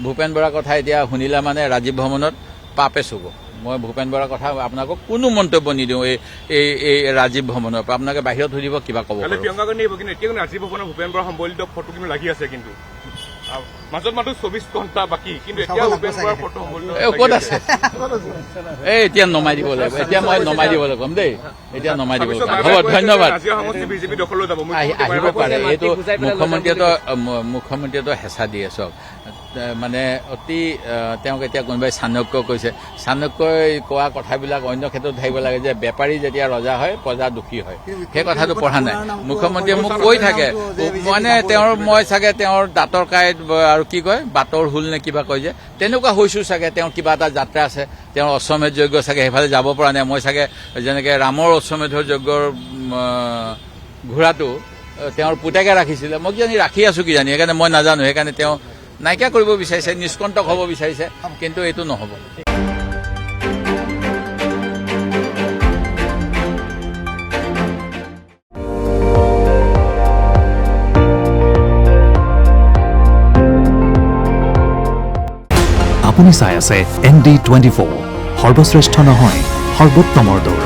ভূপেন বৰাৰ কথা এতিয়া শুনিলে মানে ৰাজীৱ ভ্ৰমণত পাপে চুব মই ভূপেন বৰাৰ কথা আপোনালোকক কোনো মন্তব্য নিদিওঁ এই ৰাজীৱ ভ্ৰমণৰ পৰা আপোনালোকে বাহিৰত সুধিব কিবা ক'ব প্ৰিয়ংকা গান্ধী আহিব কিন্তু এতিয়া ৰাজীৱ ভৱনৰ ভূপেন বৰা সম্বলিত ফটো কিন্তু লাগি আছে কিন্তু মাজত মাত্ৰ 24 ঘণ্টা বাকী কিন্তু এতিয়া ভূপেন বৰাৰ ফটো ক'ত আছে এই এতিয়া নমাই দিব লাগিব এতিয়া মই নমাই দিবলৈ ক'ম দেই এতিয়া নমাই দিব হ'ব ধন্যবাদ বিজেপি দখললৈ যাব আহিব পাৰে এইটো মুখ্যমন্ত্ৰীয়েতো হেঁচা দিয়ে চব মানে অতি তেওঁক এতিয়া কোনোবাই চাণক্য কৈছে চাণক্যই কোৱা কথাবিলাক অন্য ক্ষেত্ৰত ভাবিব লাগে যে বেপাৰী যেতিয়া ৰজা হয় প্ৰজা দুখী হয় সেই কথাটো পঢ়া নাই মুখ্যমন্ত্ৰীয়ে মোক কৈ থাকে মানে মই চাগে তেওঁৰ দাঁতৰ কাঁইট আৰু কি কয় বাটৰ হুল নে কিবা কয় যে তেনেকুৱা হৈছো চাগে তেওঁৰ কিবা এটা যাত্ৰা আছে তেওঁৰ অশ্বমেধ যজ্ঞ চাগে সেইফালে যাব পৰা নাই মই চাগে যেনেকে ৰামৰ অশ্বমেধৰ যজ্ঞৰ ঘোঁৰাটো তেওঁৰ পুতেকে ৰাখিছিলে মই কিজানি ৰাখি আছো কিজানি সেইকাৰণে মই নাজানো সেইকাৰণে তেওঁ নাইকিয়া কৰিব বিচাৰিছে নিষ্কণ্টক হ'ব বিচাৰিছে কিন্তু এইটো নহ'ব আপুনি চাই আছে ND24 সৰ্বশ্ৰেষ্ঠ নহয় সৰ্বোত্তমৰ দৌৰ